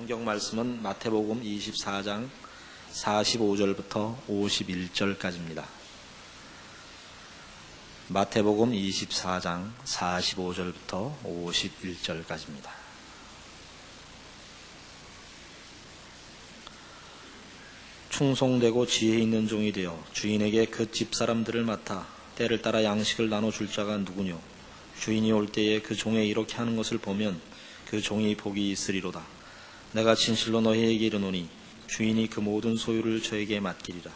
성경 말씀은 마태복음 24장 45절부터 51절까지입니다. 마태복음 24장 45절부터 51절까지입니다. 충성되고 지혜 있는 종이 되어 주인에게 그 집사람들을 맡아 때를 따라 양식을 나눠줄 자가 누구뇨? 주인이 올 때에 그 종에 이렇게 하는 것을 보면 그 종이 복이 있으리로다. 내가 진실로 너희에게 이르노니 주인이 그 모든 소유를 저에게 맡기리라.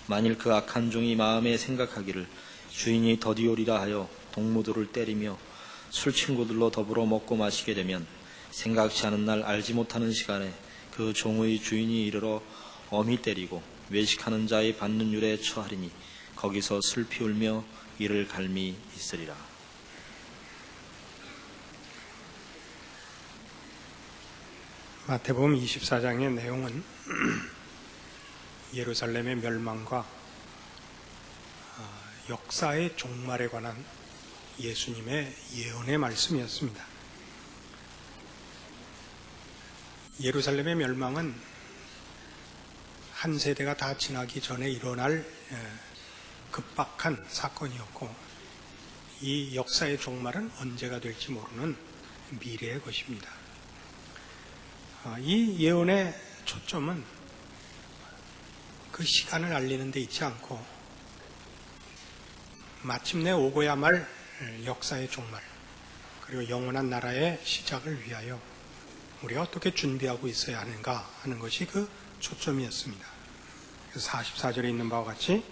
만일 그 악한 종이 마음에 생각하기를 주인이 더디오리라 하여 동무들을 때리며 술 친구들로 더불어 먹고 마시게 되면 생각지 않은 날 알지 못하는 시간에 그 종의 주인이 이르러 엄히 때리고 외식하는 자의 받는 율에 처하리니 거기서 슬피 울며 이를 갈미 있으리라. 마태복음 24장의 내용은 예루살렘의 멸망과 역사의 종말에 관한 예수님의 예언의 말씀이었습니다. 예루살렘의 멸망은 한 세대가 다 지나기 전에 일어날 급박한 사건이었고, 이 역사의 종말은 언제가 될지 모르는 미래의 것입니다. 이 예언의 초점은 그 시간을 알리는 데 있지 않고 마침내 오고야 말 역사의 종말, 그리고 영원한 나라의 시작을 위하여 우리가 어떻게 준비하고 있어야 하는가 하는 것이 그 초점이었습니다. 그래서 44절에 있는 바와 같이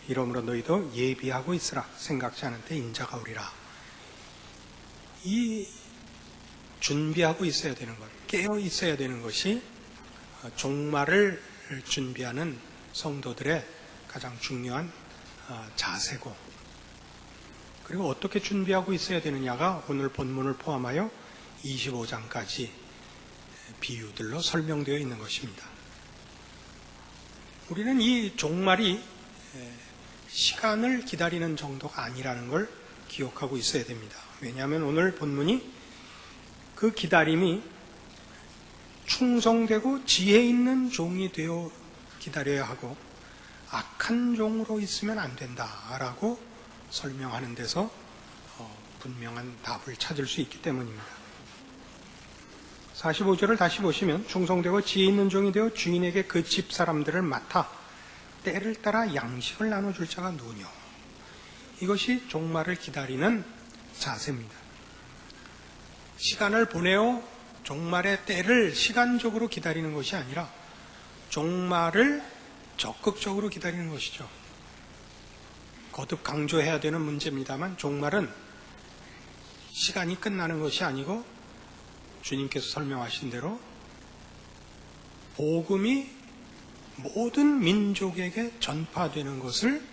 이러므로 너희도 예비하고 있으라. 생각지 않은 때 인자가 오리라. 이 준비하고 있어야 되는 것, 깨어 있어야 되는 것이 종말을 준비하는 성도들의 가장 중요한 자세고, 그리고 어떻게 준비하고 있어야 되느냐가 오늘 본문을 포함하여 25장까지 비유들로 설명되어 있는 것입니다. 우리는 이 종말이 시간을 기다리는 정도가 아니라는 걸 기억하고 있어야 됩니다. 왜냐하면 오늘 본문이 그 기다림이 충성되고 지혜 있는 종이 되어 기다려야 하고 악한 종으로 있으면 안 된다라고 설명하는 데서 분명한 답을 찾을 수 있기 때문입니다. 45절을 다시 보시면 충성되고 지혜 있는 종이 되어 주인에게 그 집 사람들을 맡아 때를 따라 양식을 나눠줄 자가 누구뇨? 이것이 종말을 기다리는 자세입니다. 시간을 보내어 종말의 때를 시간적으로 기다리는 것이 아니라 종말을 적극적으로 기다리는 것이죠. 거듭 강조해야 되는 문제입니다만, 종말은 시간이 끝나는 것이 아니고 주님께서 설명하신 대로 복음이 모든 민족에게 전파되는 것을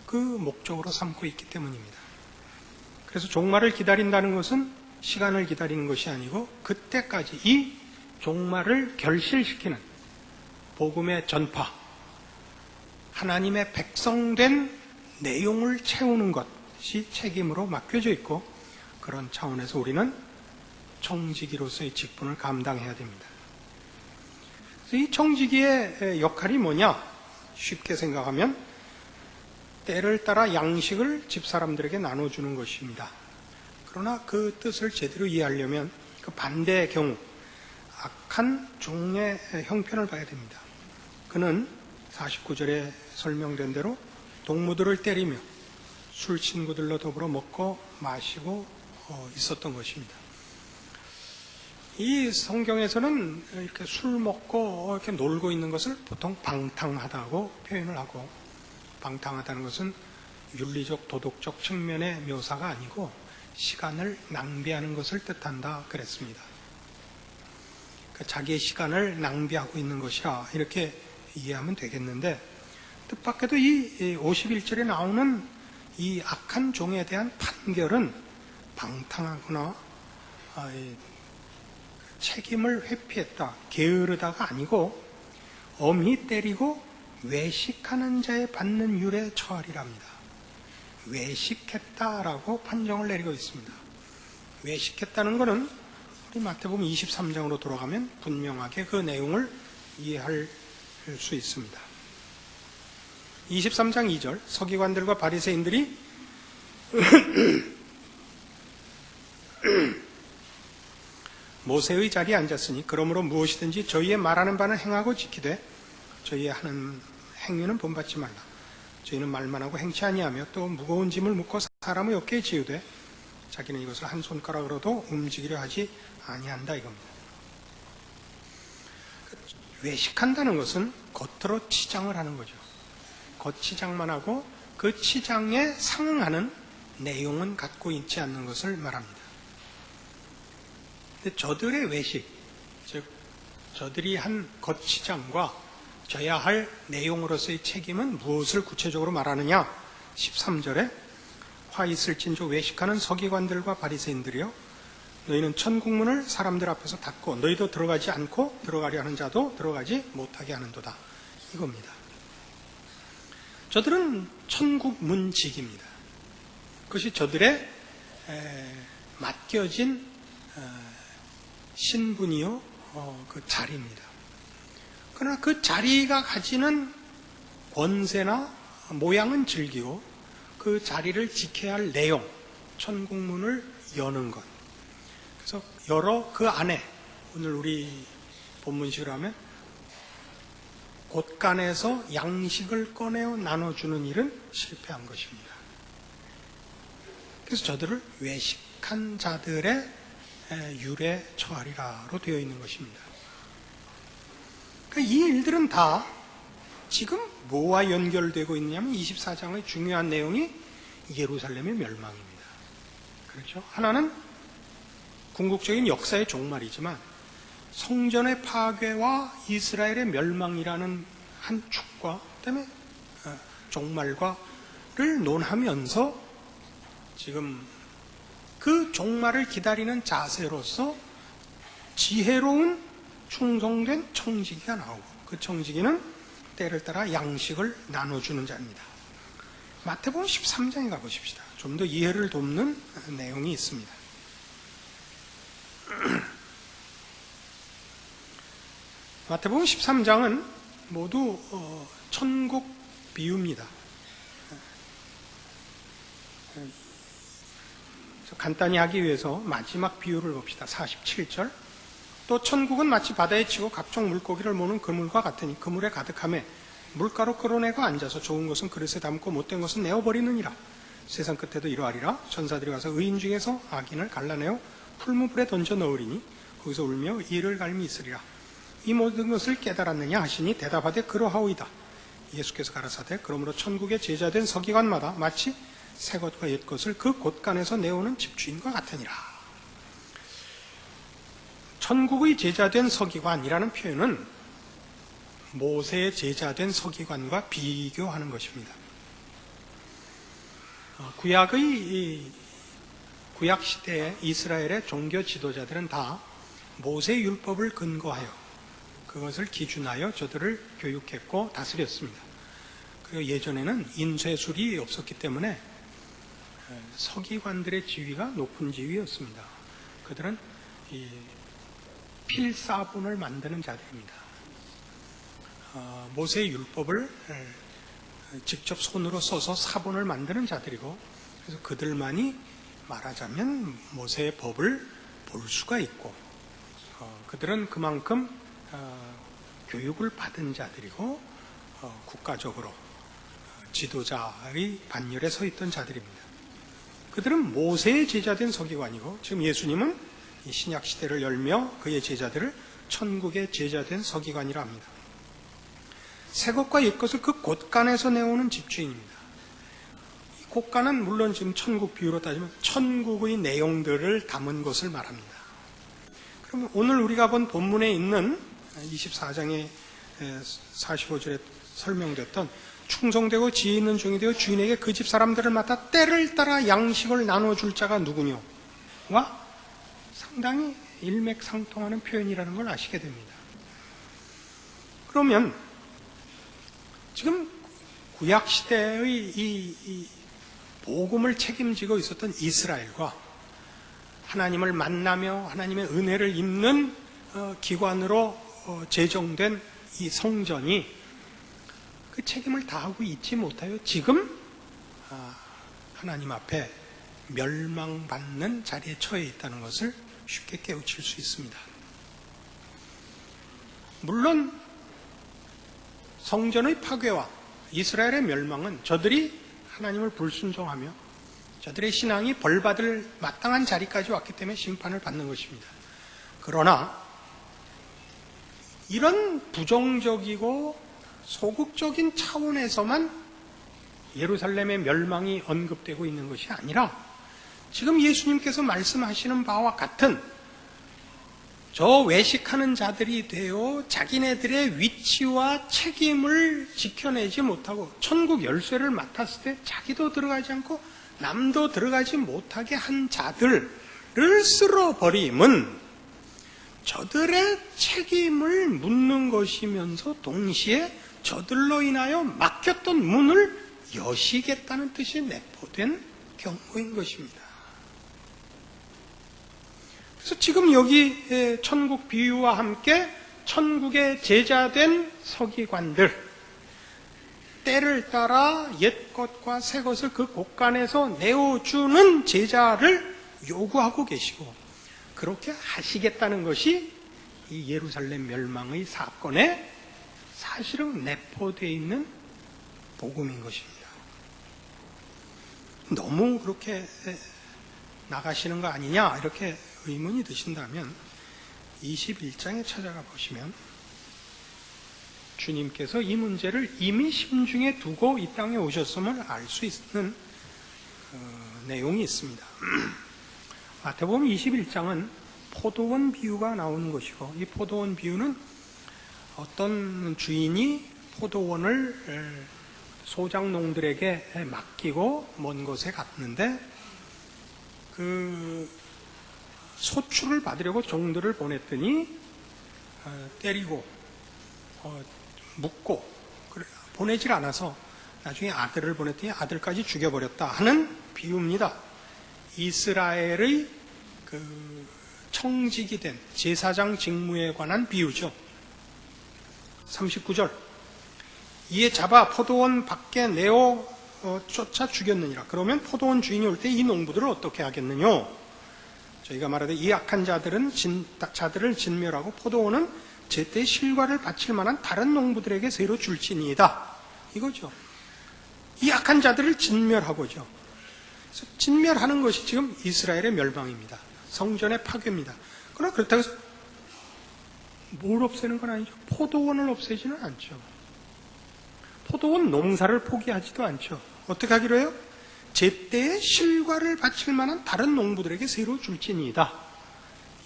그 목적으로 삼고 있기 때문입니다. 그래서 종말을 기다린다는 것은 시간을 기다리는 것이 아니고 그때까지 이 종말을 결실시키는 복음의 전파, 하나님의 백성된 내용을 채우는 것이 책임으로 맡겨져 있고, 그런 차원에서 우리는 청지기로서의 직분을 감당해야 됩니다. 그래서 이 청지기의 역할이 뭐냐? 쉽게 생각하면 때를 따라 양식을 집사람들에게 나눠주는 것입니다. 그러나 그 뜻을 제대로 이해하려면 그 반대의 경우 악한 종의 형편을 봐야 됩니다. 그는 49절에 설명된 대로 동무들을 때리며 술 친구들로 더불어 먹고 마시고 있었던 것입니다. 이 성경에서는 이렇게 술 먹고 이렇게 놀고 있는 것을 보통 방탕하다고 표현을 하고, 방탕하다는 것은 윤리적 도덕적 측면의 묘사가 아니고 시간을 낭비하는 것을 뜻한다 그랬습니다. 그러니까 자기의 시간을 낭비하고 있는 것이라 이렇게 이해하면 되겠는데, 뜻밖에도 이 51절에 나오는 이 악한 종에 대한 판결은 방탕하거나 책임을 회피했다, 게으르다가 아니고 엄히 때리고 외식하는 자의 받는 율에 처하리랍니다. 외식했다라고 판정을 내리고 있습니다. 외식했다는 것은 우리 마태복음 23장으로 돌아가면 분명하게 그 내용을 이해할 수 있습니다. 23장 2절 서기관들과 바리새인들이 모세의 자리에 앉았으니 그러므로 무엇이든지 저희의 말하는 바는 행하고 지키되 저희의 하는 행위는 본받지 말라. 저희는 말만 하고 행치 아니하며 또 무거운 짐을 묶고 사람의 어깨에 지우되 자기는 이것을 한 손가락으로도 움직이려 하지 아니한다 이겁니다. 외식한다는 것은 겉으로 치장을 하는 거죠. 겉치장만 하고 그 치장에 상응하는 내용은 갖고 있지 않는 것을 말합니다. 근데 저들의 외식, 즉 저들이 한 겉치장과 져야 할 내용으로서의 책임은 무엇을 구체적으로 말하느냐? 13절에 화 있을진저 외식하는 서기관들과 바리새인들이여 너희는 천국문을 사람들 앞에서 닫고 너희도 들어가지 않고 들어가려 하는 자도 들어가지 못하게 하는도다. 이겁니다. 저들은 천국 문직입니다. 그것이 저들의 맡겨진 신분이요 그 자리입니다. 그러나 그 자리가 가지는 권세나 모양은 즐기고 그 자리를 지켜야 할 내용, 천국문을 여는 것. 그래서 열어 그 안에 오늘 우리 본문식으로 하면 곳간에서 양식을 꺼내어 나눠주는 일은 실패한 것입니다. 그래서 저들을 외식한 자들의 율에 처하리라로 되어 있는 것입니다. 이 일들은 다 지금 뭐와 연결되고 있냐면 24장의 중요한 내용이 예루살렘의 멸망입니다. 그렇죠? 하나는 궁극적인 역사의 종말이지만 성전의 파괴와 이스라엘의 멸망이라는 한 축과 그다음에 종말과를 논하면서 지금 그 종말을 기다리는 자세로서 지혜로운 충성된 청지기가 나오고 그 청지기는 때를 따라 양식을 나눠주는 자입니다. 마태복음 13장에 가보십시다. 좀 더 이해를 돕는 내용이 있습니다. 마태복음 13장은 모두 천국 비유입니다. 간단히 하기 위해서 마지막 비유를 봅시다. 47절 또 천국은 마치 바다에 치고 각종 물고기를 모는 그물과 같으니 그물에 가득하매 물가로 끌어내고 앉아서 좋은 것은 그릇에 담고 못된 것은 내어버리느니라. 세상 끝에도 이러하리라. 천사들이 와서 의인 중에서 악인을 갈라내어 풀무불에 던져 넣으리니 거기서 울며 이를 갈미 있으리라. 이 모든 것을 깨달았느냐 하시니 대답하되 그러하오이다. 예수께서 가라사대 그러므로 천국의 제자된 서기관마다 마치 새 것과 옛 것을 그 곳간에서 내오는 집주인과 같으니라. 천국의 제자된 서기관이라는 표현은 모세의 제자된 서기관과 비교하는 것입니다. 구약 시대의 이스라엘의 종교 지도자들은 다 모세의 율법을 근거하여 그것을 기준하여 저들을 교육했고 다스렸습니다. 그리고 예전에는 인쇄술이 없었기 때문에 서기관들의 지위가 높은 지위였습니다. 그들은 필사본을 만드는 자들입니다. 모세의 율법을 직접 손으로 써서 사본을 만드는 자들이고 그래서 그들만이 말하자면 모세의 법을 볼 수가 있고 그들은 그만큼 교육을 받은 자들이고 국가적으로 지도자의 반열에 서 있던 자들입니다. 그들은 모세의 제자된 서기관이고 지금 예수님은 이 신약 시대를 열며 그의 제자들을 천국의 제자된 서기관이라 합니다. 새 것과 옛 것을 그 곳간에서 내오는 집주인입니다. 이 곳간은 물론 지금 천국 비유로 따지면 천국의 내용들을 담은 것을 말합니다. 그러면 오늘 우리가 본 본문에 있는 24장의 45절에 설명됐던 충성되고 지혜 있는 종이 되어 주인에게 그 집 사람들을 맡아 때를 따라 양식을 나눠줄 자가 누구뇨와 상당히 일맥상통하는 표현이라는 걸 아시게 됩니다. 그러면 지금 구약시대의 이 복음을 책임지고 있었던 이스라엘과 하나님을 만나며 하나님의 은혜를 입는 기관으로 제정된 이 성전이 그 책임을 다하고 있지 못하여 지금 하나님 앞에 멸망받는 자리에 처해 있다는 것을 쉽게 깨우칠 수 있습니다. 물론 성전의 파괴와 이스라엘의 멸망은 저들이 하나님을 불순종하며 저들의 신앙이 벌받을 마땅한 자리까지 왔기 때문에 심판을 받는 것입니다. 그러나 이런 부정적이고 소극적인 차원에서만 예루살렘의 멸망이 언급되고 있는 것이 아니라 지금 예수님께서 말씀하시는 바와 같은 저 외식하는 자들이 되어 자기네들의 위치와 책임을 지켜내지 못하고 천국 열쇠를 맡았을 때 자기도 들어가지 않고 남도 들어가지 못하게 한 자들을 쓸어버림은 저들의 책임을 묻는 것이면서 동시에 저들로 인하여 막혔던 문을 여시겠다는 뜻이 내포된 경고인 것입니다. 그래서 지금 여기 천국 비유와 함께 천국의 제자된 서기관들, 때를 따라 옛것과 새것을 그 곳간에서 내어주는 제자를 요구하고 계시고 그렇게 하시겠다는 것이 이 예루살렘 멸망의 사건에 사실은 내포되어 있는 복음인 것입니다. 너무 그렇게 나가시는 거 아니냐 이렇게 의문이 드신다면 21장에 찾아가 보시면 주님께서 이 문제를 이미 심중에 두고 이 땅에 오셨음을 알 수 있는 내용이 있습니다. 마태복음 21장은 포도원 비유가 나오는 것이고 이 포도원 비유는 어떤 주인이 포도원을 소작농들에게 맡기고 먼 곳에 갔는데 그 소출을 받으려고 종들을 보냈더니 때리고 묻고 보내질 않아서 나중에 아들을 보냈더니 아들까지 죽여버렸다 하는 비유입니다. 이스라엘의 그 청직이 된 제사장 직무에 관한 비유죠. 39절 이에 잡아 포도원 밖에 내어 쫓아 죽였느니라. 그러면 포도원 주인이 올 때 이 농부들을 어떻게 하겠느냐? 저희가 말하되 이 악한 자들을 진멸하고 포도원은 제때 실과를 바칠 만한 다른 농부들에게 새로 줄지니이다. 이거죠. 이 악한 자들을 진멸하고죠. 그래서 진멸하는 것이 지금 이스라엘의 멸망입니다. 성전의 파괴입니다. 그러나 그렇다고 해서 뭘 없애는 건 아니죠. 포도원을 없애지는 않죠. 포도원 농사를 포기하지도 않죠. 어떻게 하기로 해요? 제때에 실과를 바칠 만한 다른 농부들에게 새로 줄지니이다.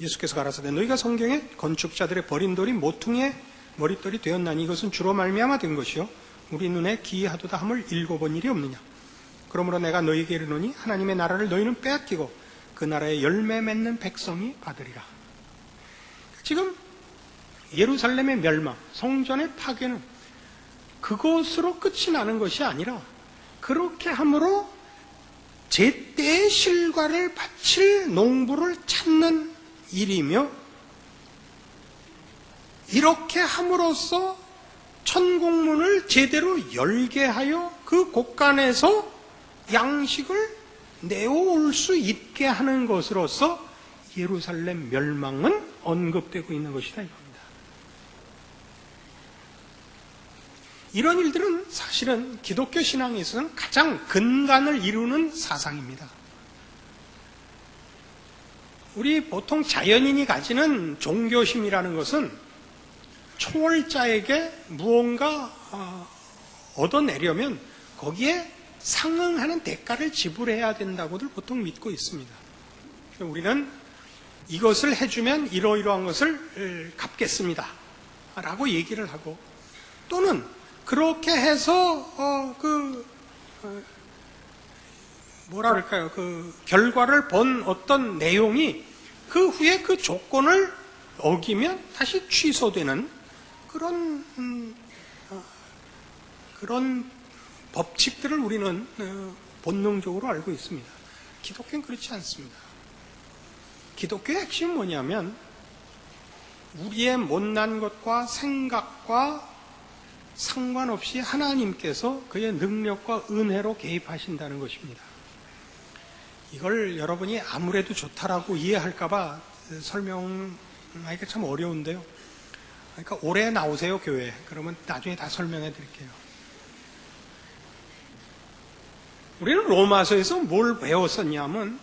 예수께서 가라사대 너희가 성경에 건축자들의 버린 돌이 모퉁이의 머릿돌이 되었나니 이것은 주로 말미암아 된 것이요 우리 눈에 기이하도다 함을 읽어본 일이 없느냐. 그러므로 내가 너희에게 이르노니 하나님의 나라를 너희는 빼앗기고 그 나라에 열매 맺는 백성이 받으리라. 지금 예루살렘의 멸망, 성전의 파괴는 그것으로 끝이 나는 것이 아니라 그렇게 함으로 제때의 실과를 바칠 농부를 찾는 일이며 이렇게 함으로써 천국문을 제대로 열게 하여 그 곳간에서 양식을 내어올 수 있게 하는 것으로서 예루살렘 멸망은 언급되고 있는 것이다 이겁니다. 이런 일들은 사실은 기독교 신앙에 있어서는 가장 근간을 이루는 사상입니다. 우리 보통 자연인이 가지는 종교심이라는 것은 초월자에게 무언가 얻어내려면 거기에 상응하는 대가를 지불해야 된다고들 보통 믿고 있습니다. 우리는 이것을 해주면 이러이러한 것을 갚겠습니다 라고 얘기를 하고 또는 그렇게 해서 뭐라 그럴까요? 그 결과를 본 어떤 내용이 그 후에 그 조건을 어기면 다시 취소되는 그런 법칙들을 우리는 본능적으로 알고 있습니다. 기독교는 그렇지 않습니다. 기독교의 핵심은 뭐냐면 우리의 못난 것과 생각과 상관없이 하나님께서 그의 능력과 은혜로 개입하신다는 것입니다. 이걸 여러분이 아무래도 좋다라고 이해할까봐 설명하기가 참 어려운데요. 그러니까 올해 나오세요, 교회. 그러면 나중에 다 설명해 드릴게요. 우리는 로마서에서 뭘 배웠었냐면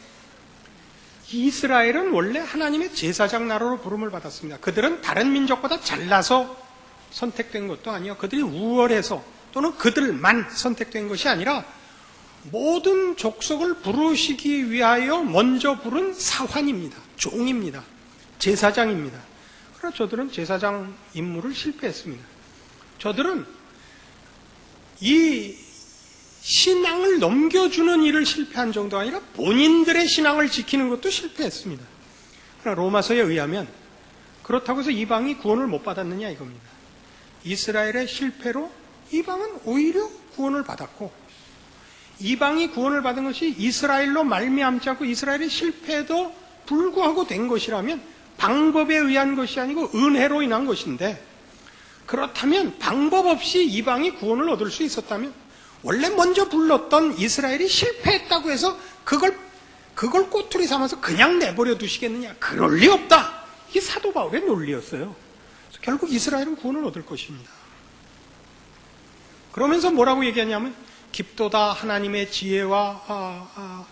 이스라엘은 원래 하나님의 제사장 나라로 부름을 받았습니다. 그들은 다른 민족보다 잘나서 선택된 것도 아니요. 그들이 우월해서 또는 그들만 선택된 것이 아니라 모든 족속을 부르시기 위하여 먼저 부른 사환입니다. 종입니다. 제사장입니다. 그러나 저들은 제사장 임무를 실패했습니다. 저들은 이 신앙을 넘겨주는 일을 실패한 정도가 아니라 본인들의 신앙을 지키는 것도 실패했습니다. 그러나 로마서에 의하면 그렇다고 해서 이방이 구원을 못 받았느냐 이겁니다. 이스라엘의 실패로 이방은 오히려 구원을 받았고 이방이 구원을 받은 것이 이스라엘로 말미암지 않고 이스라엘의 실패에도 불구하고 된 것이라면 방법에 의한 것이 아니고 은혜로 인한 것인데 그렇다면 방법 없이 이방이 구원을 얻을 수 있었다면 원래 먼저 불렀던 이스라엘이 실패했다고 해서 그걸 꼬투리 삼아서 그냥 내버려 두시겠느냐? 그럴 리 없다. 이게 사도 바울의 논리였어요. 그래서 결국 이스라엘은 구원을 얻을 것입니다. 그러면서 뭐라고 얘기하냐면 깊도다 하나님의 지혜와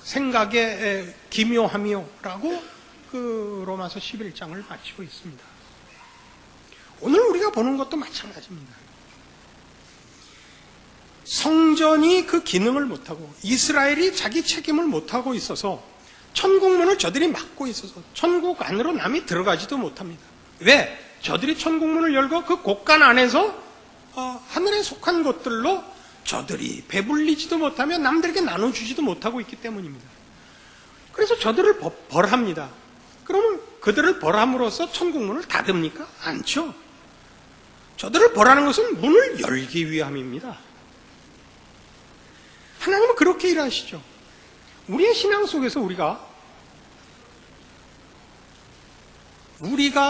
생각의 기묘함이요라고 그 로마서 11장을 마치고 있습니다. 오늘 우리가 보는 것도 마찬가지입니다. 성전이 그 기능을 못하고 이스라엘이 자기 책임을 못하고 있어서 천국문을 저들이 막고 있어서 천국 안으로 남이 들어가지도 못합니다. 왜? 저들이 천국문을 열고 그 곳간 안에서 하늘에 속한 것들로 저들이 배불리지도 못하며 남들에게 나눠주지도 못하고 있기 때문입니다. 그래서 저들을 벌합니다. 그러면 그들을 벌함으로써 천국문을 닫습니까? 않죠. 저들을 벌하는 것은 문을 열기 위함입니다. 하나님은 그렇게 일하시죠. 우리의 신앙 속에서 우리가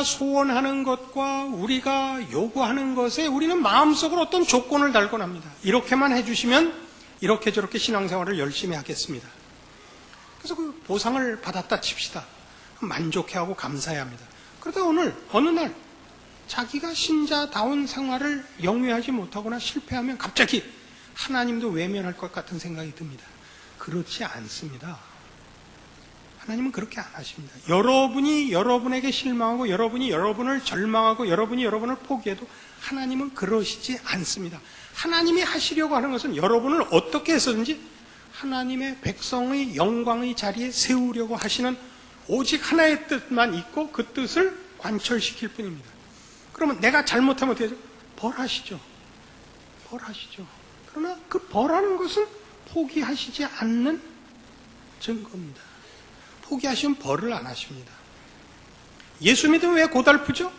소원하는 것과 우리가 요구하는 것에 우리는 마음속으로 어떤 조건을 달곤 합니다. 이렇게만 해주시면 이렇게 저렇게 신앙생활을 열심히 하겠습니다. 그래서 그 보상을 받았다 칩시다. 만족해하고 감사해야 합니다. 그러다 어느 날 자기가 신자다운 생활을 영위하지 못하거나 실패하면 갑자기 하나님도 외면할 것 같은 생각이 듭니다. 그렇지 않습니다. 하나님은 그렇게 안 하십니다. 여러분이 여러분에게 실망하고 여러분이 여러분을 절망하고 여러분이 여러분을 포기해도 하나님은 그러시지 않습니다. 하나님이 하시려고 하는 것은 여러분을 어떻게 해서든지 하나님의 백성의 영광의 자리에 세우려고 하시는 오직 하나의 뜻만 있고 그 뜻을 관철시킬 뿐입니다. 그러면 내가 잘못하면 어떻게 하죠? 벌하시죠. 그러나 그 벌하는 것은 포기하시지 않는 증거입니다. 포기하시면 벌을 안 하십니다. 예수 믿으면 왜 고달프죠?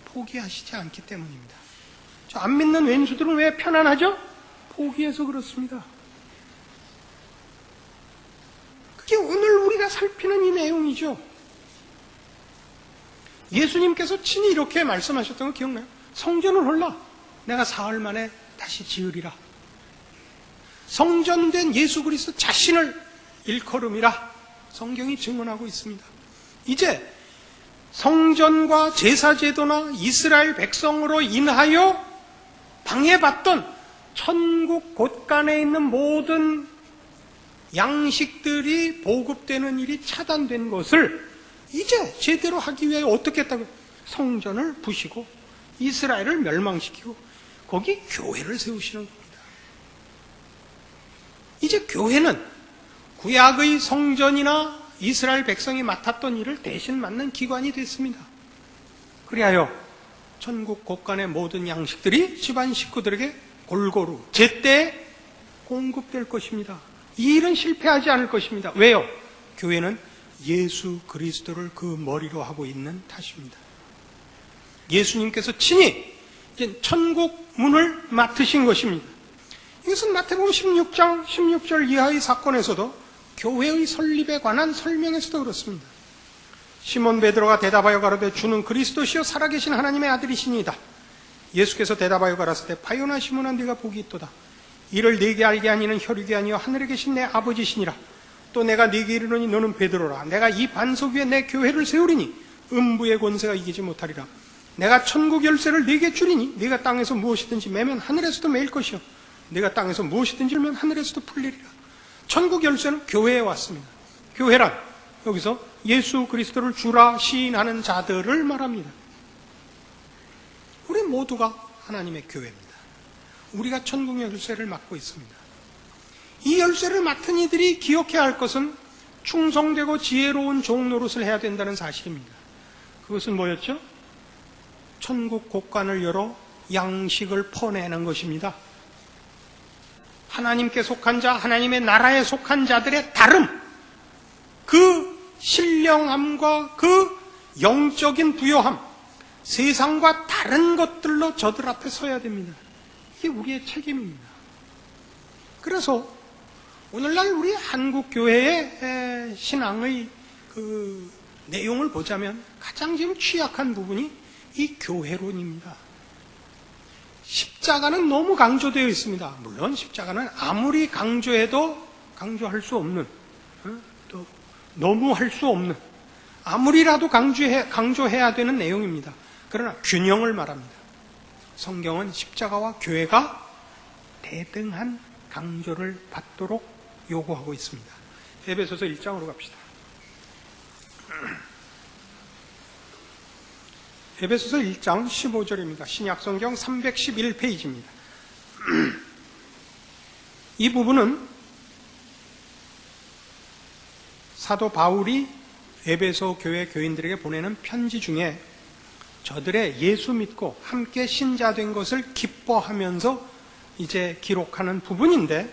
포기하시지 않기 때문입니다. 저 안 믿는 왼수들은 왜 편안하죠? 포기해서 그렇습니다. 그게 오늘 우리가 살피는 이 내용이죠. 예수님께서 친히 이렇게 말씀하셨던 거 기억나요? 성전을 홀라 내가 사흘 만에 다시 지으리라. 성전된 예수 그리스도 자신을 일컬음이라 성경이 증언하고 있습니다. 이제 성전과 제사제도나 이스라엘 백성으로 인하여 방해받던 천국 곳간에 있는 모든 양식들이 보급되는 일이 차단된 것을 이제 제대로 하기 위해 어떻게 했다고요? 성전을 부시고 이스라엘을 멸망시키고 거기 교회를 세우시는 겁니다. 이제 교회는 구약의 성전이나 이스라엘 백성이 맡았던 일을 대신 맡는 기관이 됐습니다. 그리하여 천국 곳간의 모든 양식들이 집안 식구들에게 골고루 제때에 공급될 것입니다. 이 일은 실패하지 않을 것입니다. 왜요? 교회는 예수 그리스도를 그 머리로 하고 있는 탓입니다. 예수님께서 친히 이제 천국 문을 맡으신 것입니다. 이것은 마태복음 16장 16절 이하의 사건에서도 교회의 설립에 관한 설명에서도 그렇습니다. 시몬 베드로가 대답하여 가로되 주는 그리스도시요 살아계신 하나님의 아들이시니이다. 예수께서 대답하여 가라사대 바요나 시몬아 네가 복이 있도다. 이를 네게 알게 하니는 혈육이 아니요 하늘에 계신 내 아버지시니라. 또 내가 네게 이르노니 너는 베드로라. 내가 이 반석 위에 내 교회를 세우리니 음부의 권세가 이기지 못하리라. 내가 천국 열쇠를 네게 주리니 네가 땅에서 무엇이든지 매면 하늘에서도 매일 것이요 네가 땅에서 무엇이든지 매면 하늘에서도 풀리리라. 천국 열쇠는 교회에 왔습니다. 교회란 여기서 예수 그리스도를 주라 시인하는 자들을 말합니다. 우리 모두가 하나님의 교회입니다. 우리가 천국 열쇠를 맡고 있습니다. 이 열쇠를 맡은 이들이 기억해야 할 것은 충성되고 지혜로운 종 노릇을 해야 된다는 사실입니다. 그것은 뭐였죠? 천국 곳간을 열어 양식을 퍼내는 것입니다. 하나님께 속한 자, 하나님의 나라에 속한 자들의 다름, 그 신령함과 그 영적인 부요함, 세상과 다른 것들로 저들 앞에 서야 됩니다. 이게 우리의 책임입니다. 그래서 오늘날 우리 한국 교회의 신앙의 그 내용을 보자면 가장 지금 취약한 부분이 이 교회론입니다. 십자가는 너무 강조되어 있습니다. 물론 십자가는 아무리 강조해도 강조할 수 없는, 또 너무 할 수 없는, 아무리라도 강조해야 되는 내용입니다. 그러나 균형을 말합니다. 성경은 십자가와 교회가 대등한 강조를 받도록 요구하고 있습니다. 에베소서 1장으로 갑시다. 에베소서 1장 15절입니다. 신약성경 311페이지입니다. 이 부분은 사도 바울이 에베소 교회 교인들에게 보내는 편지 중에 저들의 예수 믿고 함께 신자된 것을 기뻐하면서 이제 기록하는 부분인데,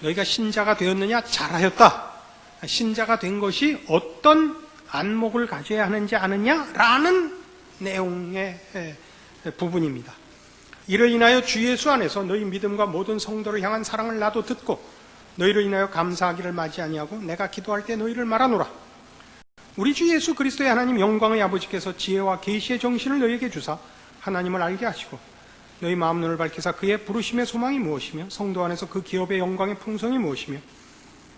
너희가 신자가 되었느냐? 잘하였다. 신자가 된 것이 어떤 안목을 가져야 하는지 아느냐라는 내용의 부분입니다. 이를 인하여 주 예수 안에서 너희 믿음과 모든 성도를 향한 사랑을 나도 듣고 너희를 인하여 감사하기를 마지 아니하고 내가 기도할 때 너희를 말하노라. 우리 주 예수 그리스도의 하나님 영광의 아버지께서 지혜와 계시의 정신을 너희에게 주사 하나님을 알게 하시고 너희 마음 눈을 밝히사 그의 부르심의 소망이 무엇이며 성도 안에서 그 기업의 영광의 풍성이 무엇이며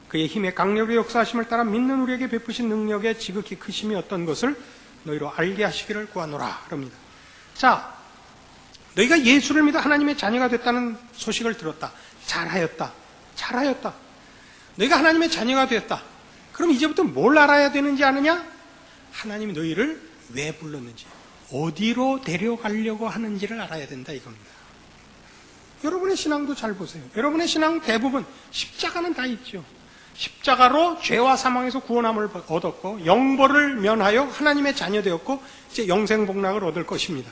그의 힘의 강력의 역사하심을 따라 믿는 우리에게 베푸신 능력의 지극히 크심이 어떤 것을 너희로 알게 하시기를 구하노라. 그럽니다. 자, 너희가 예수를 믿어 하나님의 자녀가 됐다는 소식을 들었다. 잘하였다. 잘하였다. 너희가 하나님의 자녀가 되었다. 그럼 이제부터 뭘 알아야 되는지 아느냐? 하나님이 너희를 왜 불렀는지, 어디로 데려가려고 하는지를 알아야 된다 이겁니다. 여러분의 신앙도 잘 보세요. 여러분의 신앙 대부분 십자가는 다 있죠. 십자가로 죄와 사망에서 구원함을 얻었고 영벌을 면하여 하나님의 자녀 되었고 이제 영생복락을 얻을 것입니다.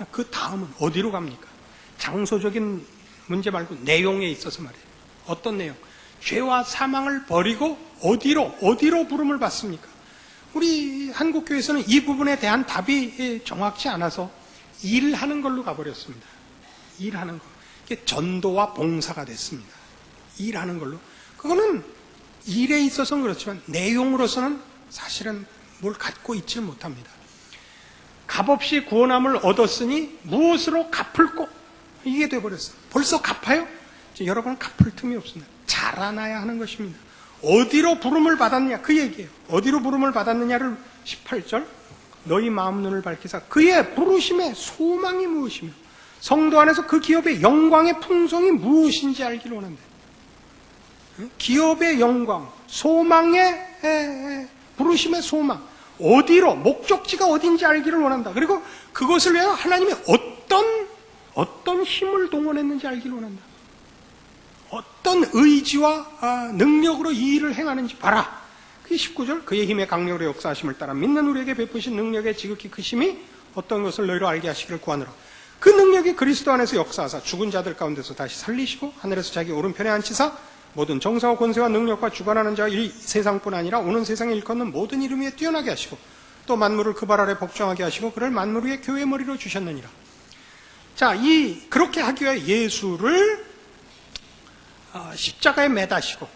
그 다음은 어디로 갑니까? 장소적인 문제 말고 내용에 있어서 말이에요. 어떤 내용? 죄와 사망을 버리고 어디로 부름을 받습니까? 우리 한국교회에서는 이 부분에 대한 답이 정확치 않아서 일하는 걸로 가버렸습니다. 일하는 거. 이게 전도와 봉사가 됐습니다. 일하는 걸로. 그거는 일에 있어서는 그렇지만 내용으로서는 사실은 뭘 갖고 있지 못합니다. 값없이 구원함을 얻었으니 무엇으로 갚을꼬? 이게 돼버렸어요. 벌써 갚아요? 여러분은 갚을 틈이 없습니다. 자라나야 하는 것입니다. 어디로 부름을 받았느냐? 그 얘기예요. 어디로 부름을 받았느냐를 18절 너희 마음 눈을 밝히사 그의 부르심의 소망이 무엇이며 성도 안에서 그 기업의 영광의 풍성이 무엇인지 알기를 원한다. 기업의 영광, 소망의 부르심의 소망, 어디로, 목적지가 어딘지 알기를 원한다. 그리고 그것을 위하여 하나님이 어떤 힘을 동원했는지 알기를 원한다. 어떤 의지와 능력으로 이 일을 행하는지 봐라. 그게 19절 그의 힘의 강력으로 역사하심을 따라 믿는 우리에게 베푸신 능력의 지극히 크심이 어떤 것을 너희로 알게 하시기를 구하노라. 그 능력이 그리스도 안에서 역사하사 죽은 자들 가운데서 다시 살리시고 하늘에서 자기 오른편에 앉히사 모든 정사와 권세와 능력과 주관하는 자와 이 세상뿐 아니라 오는 세상에 일컫는 모든 이름 위에 뛰어나게 하시고 또 만물을 그 발 아래 복종하게 하시고 그를 만물 위에 교회의 머리로 주셨느니라. 자, 그렇게 하기 위해 예수를 십자가에 매다시고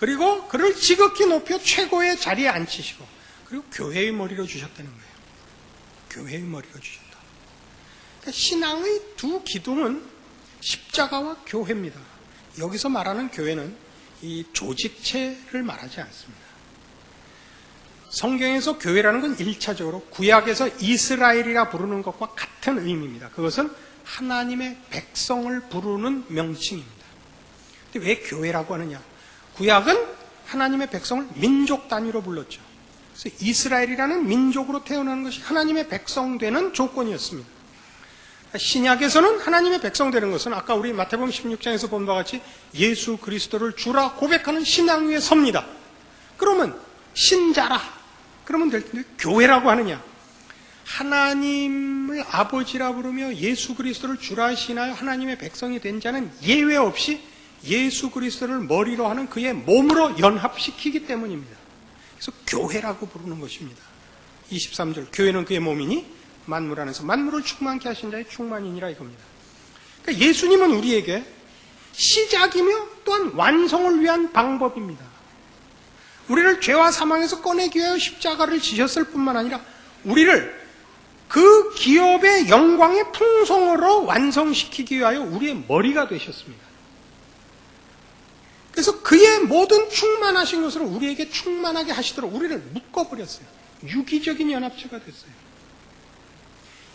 그리고 그를 지극히 높여 최고의 자리에 앉히시고, 그리고 교회의 머리로 주셨다는 거예요. 교회의 머리로 주셨다. 그러니까 신앙의 두 기둥은 십자가와 교회입니다. 여기서 말하는 교회는 이 조직체를 말하지 않습니다. 성경에서 교회라는 건 1차적으로 구약에서 이스라엘이라 부르는 것과 같은 의미입니다. 그것은 하나님의 백성을 부르는 명칭입니다. 근데 왜 교회라고 하느냐? 구약은 하나님의 백성을 민족 단위로 불렀죠. 그래서 이스라엘이라는 민족으로 태어나는 것이 하나님의 백성 되는 조건이었습니다. 신약에서는 하나님의 백성 되는 것은 아까 우리 마태복음 16장에서 본 바와 같이 예수 그리스도를 주라 고백하는 신앙 위에 섭니다. 그러면 신자라 그러면 될 텐데, 교회라고 하느냐? 하나님을 아버지라 부르며 예수 그리스도를 주라 신하여 하나님의 백성이 된 자는 예외 없이 예수 그리스도를 머리로 하는 그의 몸으로 연합시키기 때문입니다. 그래서 교회라고 부르는 것입니다. 23절, 교회는 그의 몸이니 만물 안에서 만물을 충만케 하신 자의 충만이니라 이겁니다. 그러니까 예수님은 우리에게 시작이며 또한 완성을 위한 방법입니다. 우리를 죄와 사망에서 꺼내기 위하여 십자가를 지셨을 뿐만 아니라 우리를 그 기업의 영광의 풍성으로 완성시키기 위하여 우리의 머리가 되셨습니다. 그래서 그의 모든 충만하신 것으로 우리에게 충만하게 하시도록 우리를 묶어버렸어요. 유기적인 연합체가 됐어요.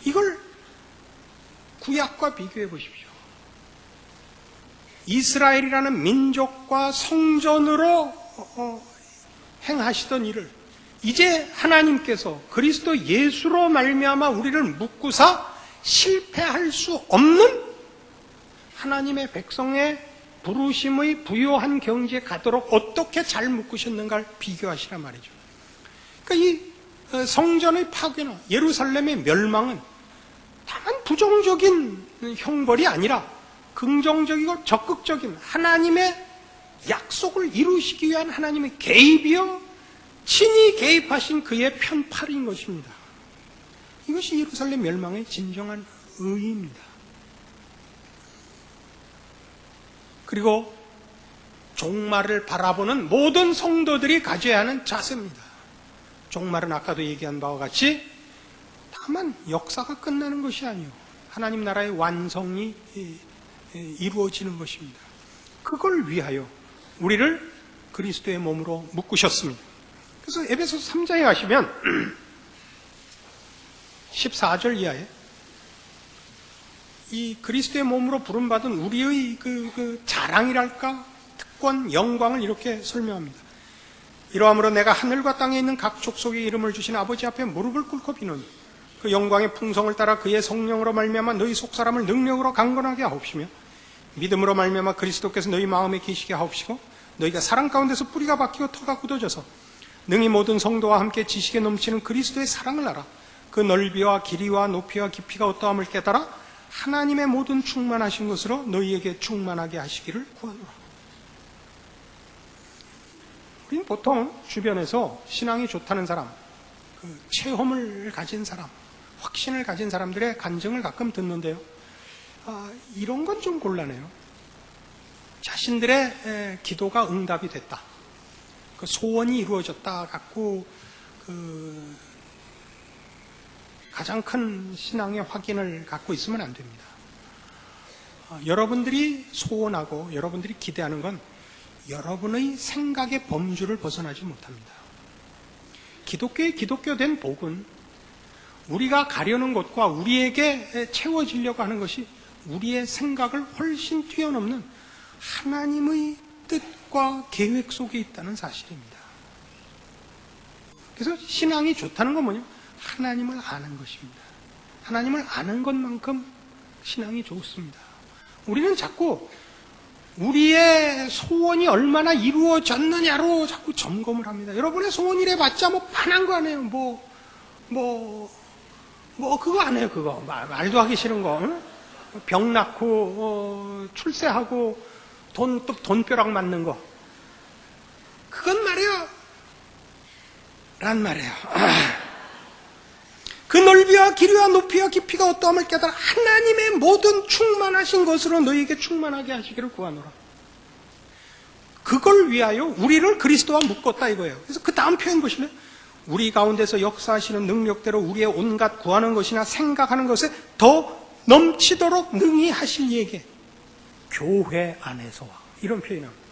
이걸 구약과 비교해 보십시오. 이스라엘이라는 민족과 성전으로 행하시던 일을 이제 하나님께서 그리스도 예수로 말미암아 우리를 묶으사 실패할 수 없는 하나님의 백성의 부르심의 부요한 경지에 가도록 어떻게 잘 묶으셨는가를 비교하시란 말이죠. 그러니까 이 성전의 파괴나 예루살렘의 멸망은 다만 부정적인 형벌이 아니라 긍정적이고 적극적인 하나님의 약속을 이루시기 위한 하나님의 개입이요 친히 개입하신 그의 편팔인 것입니다. 이것이 예루살렘 멸망의 진정한 의의입니다. 그리고 종말을 바라보는 모든 성도들이 가져야 하는 자세입니다. 종말은 아까도 얘기한 바와 같이 다만 역사가 끝나는 것이 아니요 하나님 나라의 완성이 이루어지는 것입니다. 그걸 위하여 우리를 그리스도의 몸으로 묶으셨습니다. 그래서 에베소서 3장에 가시면 14절 이하에 이 그리스도의 몸으로 부름받은 우리의 그 자랑이랄까 특권, 영광을 이렇게 설명합니다. 이러함으로 내가 하늘과 땅에 있는 각 족속의 이름을 주신 아버지 앞에 무릎을 꿇고 비노니 그 영광의 풍성을 따라 그의 성령으로 말미암아 너희 속사람을 능력으로 강건하게 하옵시며 믿음으로 말미암아 그리스도께서 너희 마음에 계시게 하옵시고 너희가 사랑 가운데서 뿌리가 박히고 터가 굳어져서 능히 모든 성도와 함께 지식에 넘치는 그리스도의 사랑을 알아 그 넓이와 길이와 높이와 깊이가 어떠함을 깨달아 하나님의 모든 충만하신 것으로 너희에게 충만하게 하시기를 구하노라. 우리는 보통 주변에서 신앙이 좋다는 사람, 체험을 가진 사람, 확신을 가진 사람들의 간증을 가끔 듣는데요. 이런 건 좀 곤란해요. 자신들의 기도가 응답이 됐다. 그 소원이 이루어졌다 갖고 가장 큰 신앙의 확인을 갖고 있으면 안 됩니다. 여러분들이 소원하고 여러분들이 기대하는 건 여러분의 생각의 범주를 벗어나지 못합니다. 기독교의 기독교된 복은 우리가 가려는 것과 우리에게 채워지려고 하는 것이 우리의 생각을 훨씬 뛰어넘는 하나님의 뜻과 계획 속에 있다는 사실입니다. 그래서 신앙이 좋다는 건 뭐냐? 하나님을 아는 것입니다. 하나님을 아는 것만큼 신앙이 좋습니다. 우리는 자꾸 우리의 소원이 얼마나 이루어졌느냐로 자꾸 점검을 합니다. 여러분의 소원 이래봤자 뭐 반한 거 아니에요. 그거 안 해요. 그거 말도 하기 싫은 거. 응? 병 낳고 출세하고 돈벼락 맞는 거. 그건 말이에요. 란 말이에요. 그 넓이와 길이와 높이와 깊이가 어떠함을 깨달아 하나님의 모든 충만하신 것으로 너희에게 충만하게 하시기를 구하노라. 그걸 위하여 우리를 그리스도와 묶었다 이거예요. 그래서 그 다음 표현 보시면 우리 가운데서 역사하시는 능력대로 우리의 온갖 구하는 것이나 생각하는 것에 더 넘치도록 능히 하실 이에게 교회 안에서와 이런 표현합니다.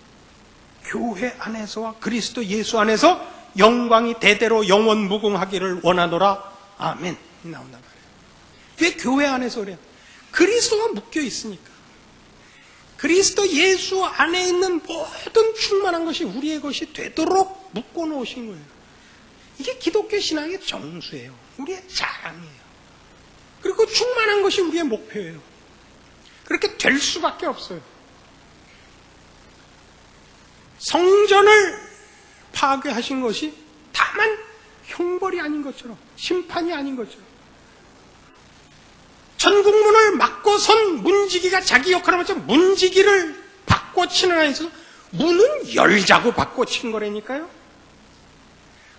교회 안에서와 그리스도 예수 안에서 영광이 대대로 영원 무궁하기를 원하노라. 아멘. 나온단 말이에요. 왜 교회 안에서 그래요? 그리스도가 묶여 있으니까. 그리스도 예수 안에 있는 모든 충만한 것이 우리의 것이 되도록 묶어 놓으신 거예요. 이게 기독교 신앙의 정수예요. 우리의 자랑이에요. 그리고 충만한 것이 우리의 목표예요. 그렇게 될 수밖에 없어요. 성전을 파괴하신 것이 다만 형벌이 아닌 것처럼, 심판이 아닌 것처럼, 천국문을 막고 선 문지기가 자기 역할을 하면서 문지기를 바꿔치는 안에서 문은 열자고 바꿔친 거라니까요.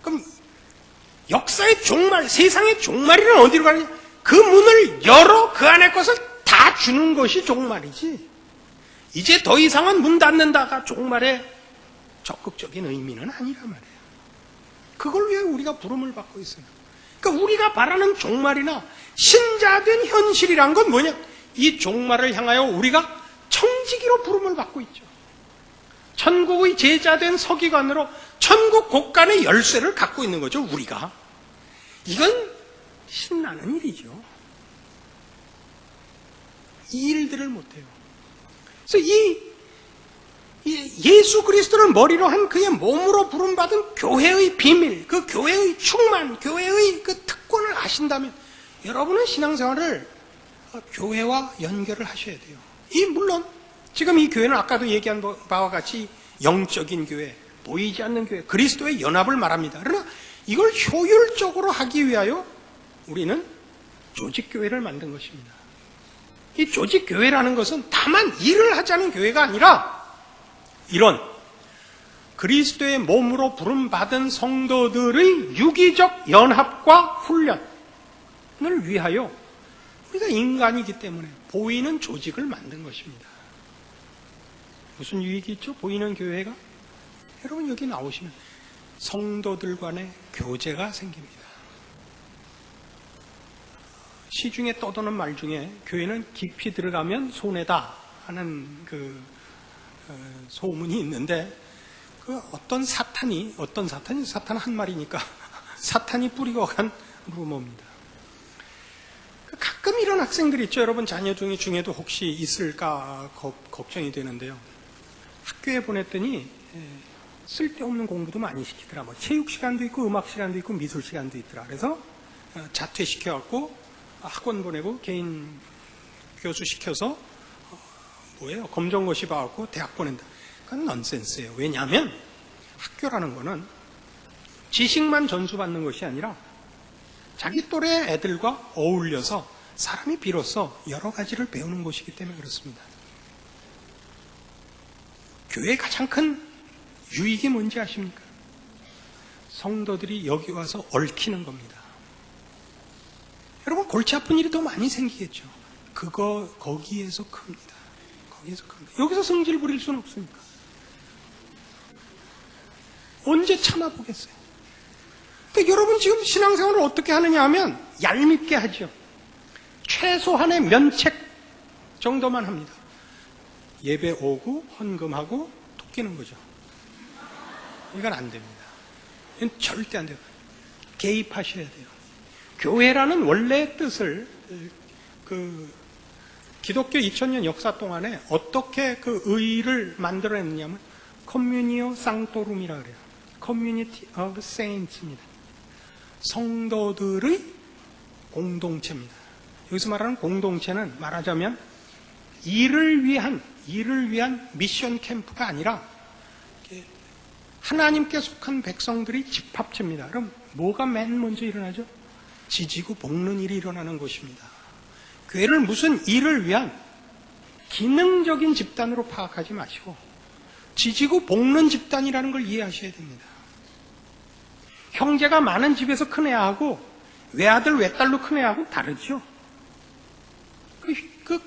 그럼 역사의 종말, 세상의 종말이란 어디로 가느냐? 그 문을 열어 그 안에 것을 다 주는 것이 종말이지. 이제 더 이상은 문 닫는다가 종말의 적극적인 의미는 아니란 말이에요. 그걸 위해 우리가 부름을 받고 있어요. 그러니까 우리가 바라는 종말이나 신자된 현실이란 건 뭐냐? 이 종말을 향하여 우리가 청지기로 부름을 받고 있죠. 천국의 제자된 서기관으로 천국 곳간의 열쇠를 갖고 있는 거죠, 우리가. 이건 신나는 일이죠. 이 일들을 못해요. 그래서 예수 그리스도를 머리로 한 그의 몸으로 부름받은 교회의 비밀, 그 교회의 충만, 교회의 그 특권을 아신다면 여러분은 신앙생활을 교회와 연결을 하셔야 돼요. 물론 지금 이 교회는 아까도 얘기한 바와 같이 영적인 교회, 보이지 않는 교회, 그리스도의 연합을 말합니다. 그러나 이걸 효율적으로 하기 위하여 우리는 조직교회를 만든 것입니다. 이 조직교회라는 것은 다만 일을 하자는 교회가 아니라 이런 그리스도의 몸으로 부름받은 성도들의 유기적 연합과 훈련을 위하여 우리가 인간이기 때문에 보이는 조직을 만든 것입니다. 무슨 유익이 있죠? 보이는 교회가? 여러분 여기 나오시면 성도들 간의 교제가 생깁니다. 시중에 떠도는 말 중에 교회는 깊이 들어가면 손해다 하는 소문이 있는데 어떤 사탄이 사탄 한 말이니까 사탄이 뿌리고 간 루머입니다. 가끔 이런 학생들이 있죠. 여러분 자녀 중에도 혹시 있을까 걱정이 되는데요. 학교에 보냈더니 쓸데없는 공부도 많이 시키더라. 뭐 체육 시간도 있고 음악 시간도 있고 미술 시간도 있더라. 그래서 자퇴시켜갖고 학원 보내고 개인 교수 시켜서 검정고시 봐갖고 대학 보낸다. 그건 넌센스예요. 왜냐하면 학교라는 거는 지식만 전수받는 것이 아니라 자기 또래 애들과 어울려서 사람이 비로소 여러 가지를 배우는 곳이기 때문에 그렇습니다. 교회의 가장 큰 유익이 뭔지 아십니까? 성도들이 여기 와서 얽히는 겁니다. 여러분 골치 아픈 일이 더 많이 생기겠죠. 거기에서 큽니다. 여기서 성질 부릴 수는 없으니까. 언제 참아보겠어요? 그러니까 여러분 지금 신앙생활을 어떻게 하느냐 하면 얄밉게 하죠. 최소한의 면책 정도만 합니다. 예배 오고 헌금하고 토끼는 거죠. 이건 안 됩니다. 이건 절대 안 돼요. 개입하셔야 돼요. 교회라는 원래의 뜻을 기독교 2000년 역사 동안에 어떻게 그 의를 만들어냈느냐면 커뮤니오 상토룸이라 그래요. 커뮤니티 오브 세인츠입니다. 성도들의 공동체입니다. 여기서 말하는 공동체는 말하자면 일을 위한 미션 캠프가 아니라 하나님께 속한 백성들의 집합체입니다. 그럼 뭐가 맨 먼저 일어나죠? 지지고 볶는 일이 일어나는 것입니다. 교회를 무슨 일을 위한 기능적인 집단으로 파악하지 마시고 지지고 볶는 집단이라는 걸 이해하셔야 됩니다. 형제가 많은 집에서 큰 애하고 외아들 외딸로 큰 애하고 다르죠. 그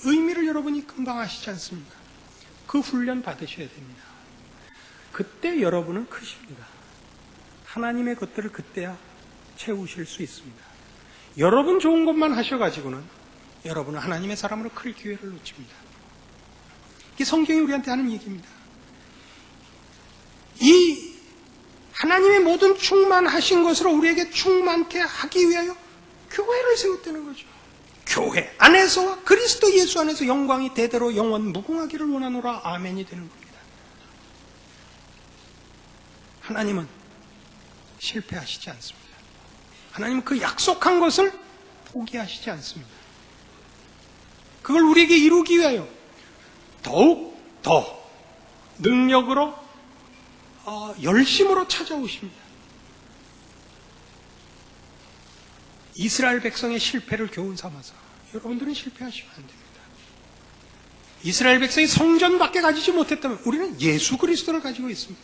의미를 여러분이 금방 아시지 않습니까? 그 훈련 받으셔야 됩니다. 그때 여러분은 크십니다. 하나님의 것들을 그때야 채우실 수 있습니다. 여러분 좋은 것만 하셔가지고는 여러분은 하나님의 사람으로 클 기회를 놓칩니다. 이게 성경이 우리한테 하는 얘기입니다. 이 하나님의 모든 충만하신 것으로 우리에게 충만케 하기 위하여 교회를 세웠다는 거죠. 교회 안에서와 그리스도 예수 안에서 영광이 대대로 영원 무궁하기를 원하노라. 아멘이 되는 겁니다. 하나님은 실패하시지 않습니다. 하나님은 그 약속한 것을 포기하시지 않습니다. 그걸 우리에게 이루기 위하여 더욱 더 능력으로 열심으로 찾아오십니다. 이스라엘 백성의 실패를 교훈 삼아서 여러분들은 실패하시면 안 됩니다. 이스라엘 백성이 성전밖에 가지지 못했다면 우리는 예수 그리스도를 가지고 있습니다.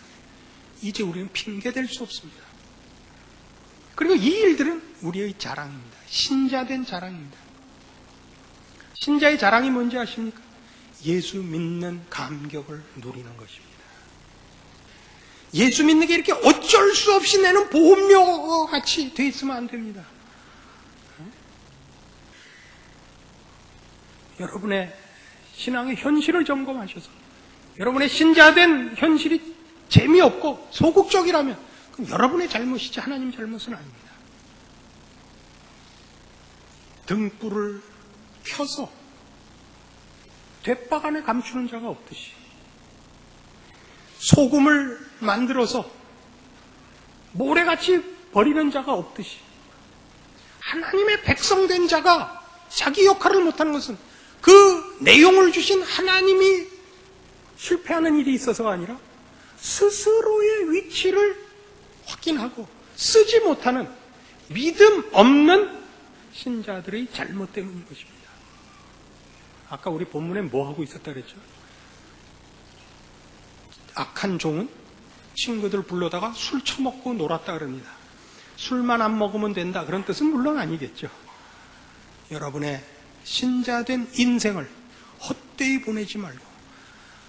이제 우리는 핑계댈 수 없습니다. 그리고 이 일들은 우리의 자랑입니다. 신자된 자랑입니다. 신자의 자랑이 뭔지 아십니까? 예수 믿는 감격을 누리는 것입니다. 예수 믿는 게 이렇게 어쩔 수 없이 내는 보험료 같이 돼 있으면 안 됩니다. 여러분의 신앙의 현실을 점검하셔서 여러분의 신자된 현실이 재미없고 소극적이라면 그럼 여러분의 잘못이지 하나님 잘못은 아닙니다. 등불을 켜서 돛박 안에 감추는 자가 없듯이 소금을 만들어서 모래같이 버리는 자가 없듯이 하나님의 백성된 자가 자기 역할을 못하는 것은 그 내용을 주신 하나님이 실패하는 일이 있어서가 아니라 스스로의 위치를 확인하고 쓰지 못하는 믿음 없는 신자들의 잘못 때문인 것입니다. 아까 우리 본문에 뭐 하고 있었다 그랬죠? 악한 종은 친구들 불러다가 술 처먹고 놀았다 그럽니다. 술만 안 먹으면 된다 그런 뜻은 물론 아니겠죠. 여러분의 신자된 인생을 헛되이 보내지 말고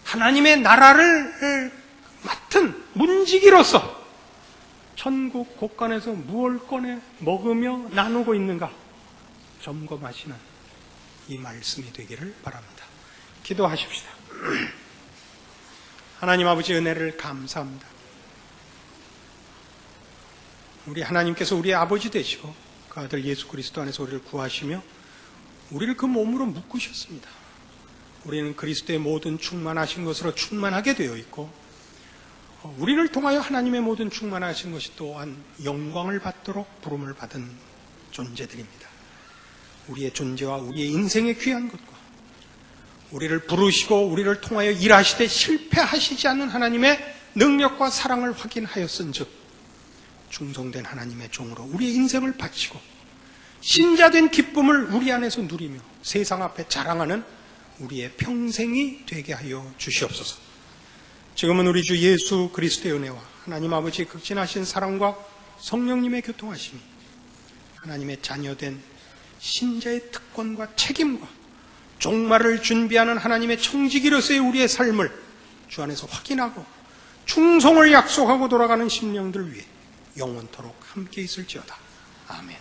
하나님의 나라를 맡은 문지기로서 천국 곳간에서 무엇을 꺼내 먹으며 나누고 있는가 점검하시는 이 말씀이 되기를 바랍니다. 기도하십시다. 하나님 아버지 은혜를 감사합니다. 우리 하나님께서 우리의 아버지 되시고 그 아들 예수 그리스도 안에서 우리를 구하시며 우리를 그 몸으로 묶으셨습니다. 우리는 그리스도의 모든 충만하신 것으로 충만하게 되어 있고 우리를 통하여 하나님의 모든 충만하신 것이 또한 영광을 받도록 부름을 받은 존재들입니다. 우리의 존재와 우리의 인생의 귀한 것과 우리를 부르시고 우리를 통하여 일하시되 실패하시지 않는 하나님의 능력과 사랑을 확인하였은즉 충성된 하나님의 종으로 우리의 인생을 바치고 신자된 기쁨을 우리 안에서 누리며 세상 앞에 자랑하는 우리의 평생이 되게 하여 주시옵소서. 지금은 우리 주 예수 그리스도의 은혜와 하나님 아버지의 극진하신 사랑과 성령님의 교통하심이 하나님의 자녀된 신자의 특권과 책임과 종말을 준비하는 하나님의 청지기로서의 우리의 삶을 주 안에서 확인하고 충성을 약속하고 돌아가는 심령들 위해 영원토록 함께 있을지어다. 아멘.